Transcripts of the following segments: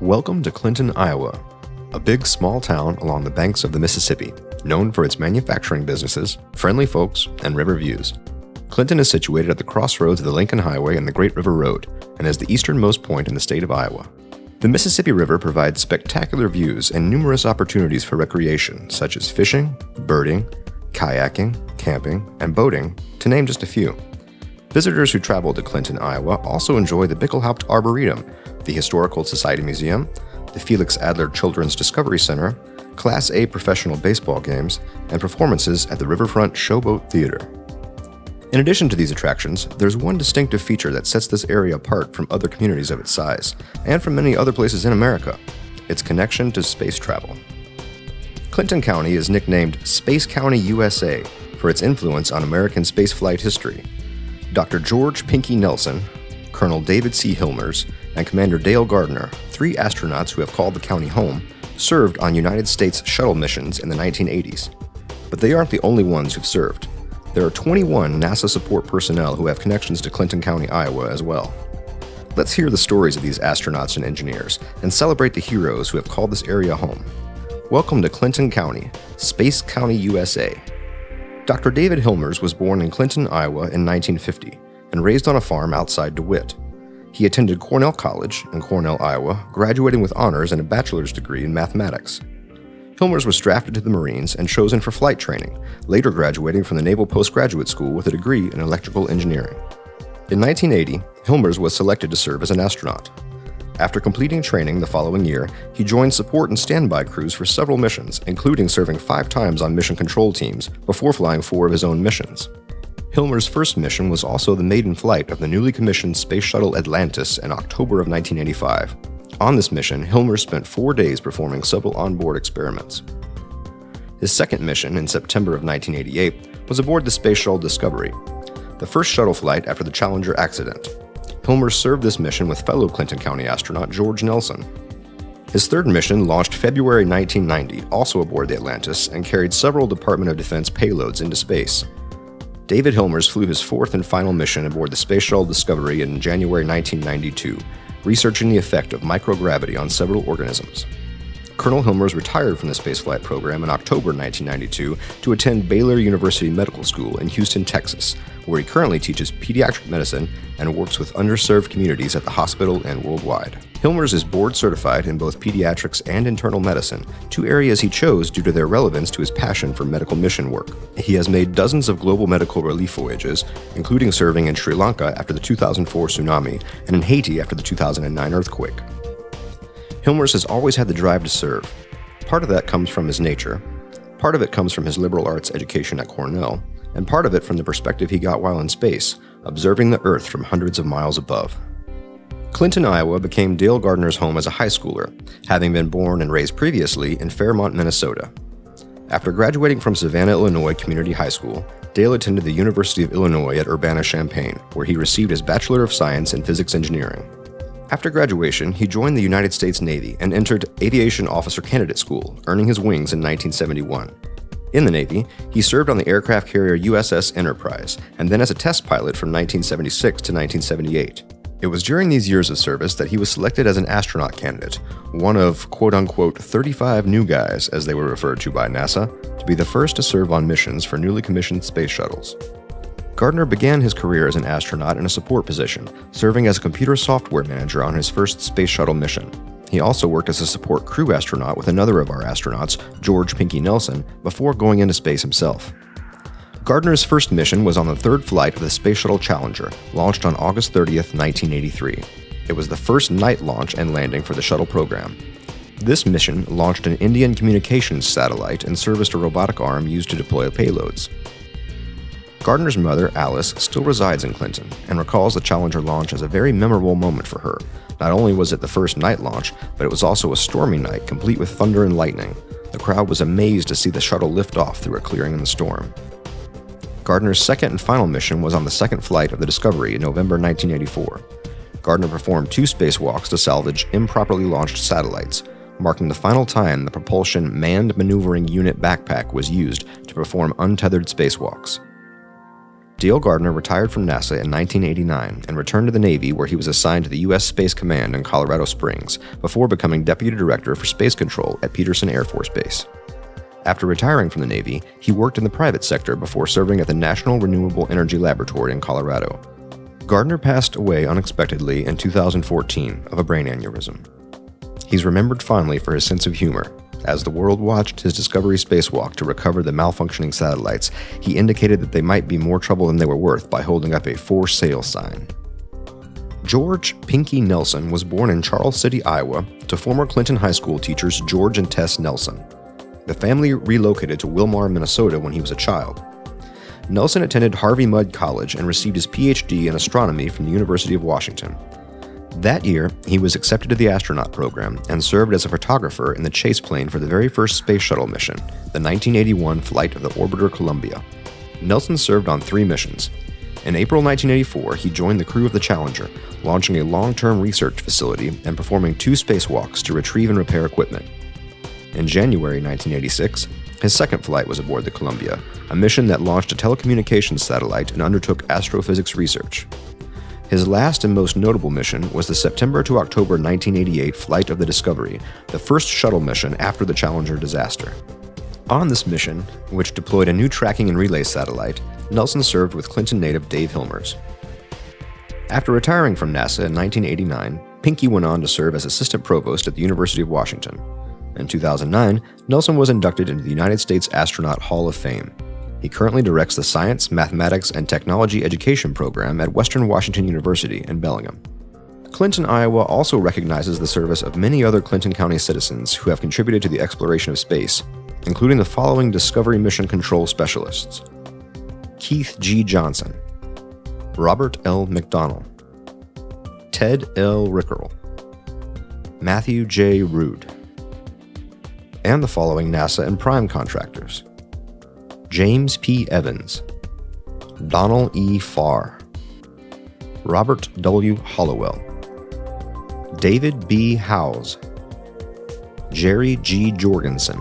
Welcome to Clinton, Iowa, a big small town along the banks of the Mississippi, known for its manufacturing businesses, friendly folks, and river views. Clinton is situated at the crossroads of the Lincoln Highway and the Great River Road, and is the easternmost point in the state of Iowa. The Mississippi River provides spectacular views and numerous opportunities for recreation, such as fishing, birding, kayaking, camping, and boating, to name just a few. Visitors who travel to Clinton, Iowa also enjoy the Bickelhaupt Arboretum, the Historical Society Museum, the Felix Adler Children's Discovery Center, Class A professional baseball games, and performances at the Riverfront Showboat Theater. In addition to these attractions, there's one distinctive feature that sets this area apart from other communities of its size, and from many other places in America: its connection to space travel. Clinton County is nicknamed Space County, USA, for its influence on American spaceflight history. Dr. George Pinky Nelson, Colonel David C. Hilmers, and Commander Dale Gardner, three astronauts who have called the county home, served on United States shuttle missions in the 1980s. But they aren't the only ones who've served. There are 21 NASA support personnel who have connections to Clinton County, Iowa as well. Let's hear the stories of these astronauts and engineers, and celebrate the heroes who have called this area home. Welcome to Clinton County, Space County, USA. Dr. David Hilmers was born in Clinton, Iowa in 1950, and raised on a farm outside DeWitt. He attended Cornell College in Cornell, Iowa, graduating with honors and a bachelor's degree in mathematics. Hilmers was drafted to the Marines and chosen for flight training, later graduating from the Naval Postgraduate School with a degree in electrical engineering. In 1980, Hilmers was selected to serve as an astronaut. After completing training the following year, he joined support and standby crews for several missions, including serving 5 times on mission control teams before flying 4 of his own missions. Hilmers' first mission was also the maiden flight of the newly commissioned Space Shuttle Atlantis in October of 1985. On this mission, Hilmers spent 4 days performing several onboard experiments. His second mission, in September of 1988, was aboard the Space Shuttle Discovery, the first shuttle flight after the Challenger accident. Hilmers served this mission with fellow Clinton County astronaut George Nelson. His third mission launched February 1990, also aboard the Atlantis, and carried several Department of Defense payloads into space. David Hilmers flew his fourth and final mission aboard the Space Shuttle Discovery in January 1992, researching the effect of microgravity on several organisms. Colonel Hilmers retired from the spaceflight program in October 1992 to attend Baylor University Medical School in Houston, Texas, where he currently teaches pediatric medicine and works with underserved communities at the hospital and worldwide. Hilmers is board certified in both pediatrics and internal medicine, 2 areas he chose due to their relevance to his passion for medical mission work. He has made dozens of global medical relief voyages, including serving in Sri Lanka after the 2004 tsunami and in Haiti after the 2009 earthquake. Hilmers has always had the drive to serve. Part of that comes from his nature, part of it comes from his liberal arts education at Cornell, and part of it from the perspective he got while in space, observing the Earth from hundreds of miles above. Clinton, Iowa became Dale Gardner's home as a high schooler, having been born and raised previously in Fairmont, Minnesota. After graduating from Savannah, Illinois Community High School, Dale attended the University of Illinois at Urbana-Champaign, where he received his Bachelor of Science in Physics Engineering. After graduation, he joined the United States Navy and entered Aviation Officer Candidate School, earning his wings in 1971. In the Navy, he served on the aircraft carrier USS Enterprise, and then as a test pilot from 1976 to 1978. It was during these years of service that he was selected as an astronaut candidate, one of quote-unquote 35 new guys, as they were referred to by NASA, to be the first to serve on missions for newly commissioned space shuttles. Gardner began his career as an astronaut in a support position, serving as a computer software manager on his first space shuttle mission. He also worked as a support crew astronaut with another of our astronauts, George Pinky Nelson, before going into space himself. Gardner's first mission was on the third flight of the Space Shuttle Challenger, launched on August 30th, 1983. It was the first night launch and landing for the shuttle program. This mission launched an Indian communications satellite and serviced a robotic arm used to deploy payloads. Gardner's mother, Alice, still resides in Clinton and recalls the Challenger launch as a very memorable moment for her. Not only was it the first night launch, but it was also a stormy night complete with thunder and lightning. The crowd was amazed to see the shuttle lift off through a clearing in the storm. Gardner's second and final mission was on the second flight of the Discovery in November 1984. Gardner performed 2 spacewalks to salvage improperly launched satellites, marking the final time the propulsion Manned Maneuvering Unit backpack was used to perform untethered spacewalks. Dale Gardner retired from NASA in 1989 and returned to the Navy, where he was assigned to the U.S. Space Command in Colorado Springs before becoming Deputy Director for Space Control at Peterson Air Force Base. After retiring from the Navy, he worked in the private sector before serving at the National Renewable Energy Laboratory in Colorado. Gardner passed away unexpectedly in 2014 of a brain aneurysm. He's remembered fondly for his sense of humor. As the world watched his Discovery spacewalk to recover the malfunctioning satellites, he indicated that they might be more trouble than they were worth by holding up a for sale sign. George Pinky Nelson was born in Charles City, Iowa, to former Clinton High School teachers George and Tess Nelson. The family relocated to Wilmar, Minnesota when he was a child. Nelson attended Harvey Mudd College and received his PhD in astronomy from the University of Washington. That year, he was accepted to the astronaut program and served as a photographer in the chase plane for the very first space shuttle mission, the 1981 flight of the orbiter Columbia. Nelson served on 3 missions. In April 1984, he joined the crew of the Challenger, launching a long-term research facility and performing 2 spacewalks to retrieve and repair equipment. In January 1986, his second flight was aboard the Columbia, a mission that launched a telecommunications satellite and undertook astrophysics research. His last and most notable mission was the September to October 1988 flight of the Discovery, the first shuttle mission after the Challenger disaster. On this mission, which deployed a new tracking and relay satellite, Nelson served with Clinton native Dave Hilmers. After retiring from NASA in 1989, Pinky went on to serve as assistant provost at the University of Washington. In 2009, Nelson was inducted into the United States Astronaut Hall of Fame. He currently directs the Science, Mathematics, and Technology Education program at Western Washington University in Bellingham. Clinton, Iowa also recognizes the service of many other Clinton County citizens who have contributed to the exploration of space, including the following Discovery Mission Control specialists: Keith G. Johnson, Robert L. McDonnell, Ted L. Rickerl, Matthew J. Rood, and the following NASA and prime contractors: James P. Evans, Donald E. Farr, Robert W. Hollowell, David B. Howes, Jerry G. Jorgensen,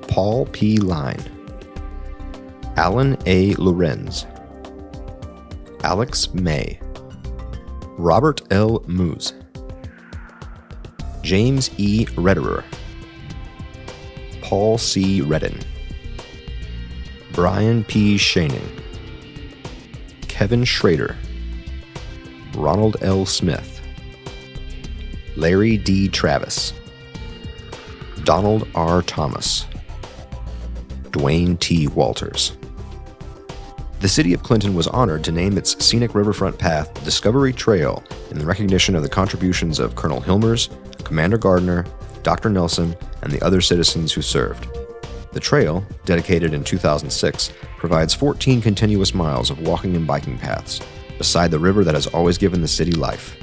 Paul P. Line, Alan A. Lorenz, Alex May, Robert L. Moose, James E. Redderer, Paul C. Redden, Brian P. Shaning, Kevin Schrader, Ronald L. Smith, Larry D. Travis, Donald R. Thomas, Dwayne T. Walters. The city of Clinton was honored to name its scenic riverfront path Discovery Trail in recognition of the contributions of Colonel Hilmers, Commander Gardner, Dr. Nelson, and the other citizens who served. The trail, dedicated in 2006, provides 14 continuous miles of walking and biking paths, beside the river that has always given the city life.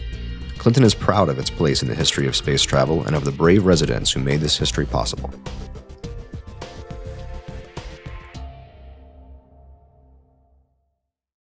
Clinton is proud of its place in the history of space travel and of the brave residents who made this history possible.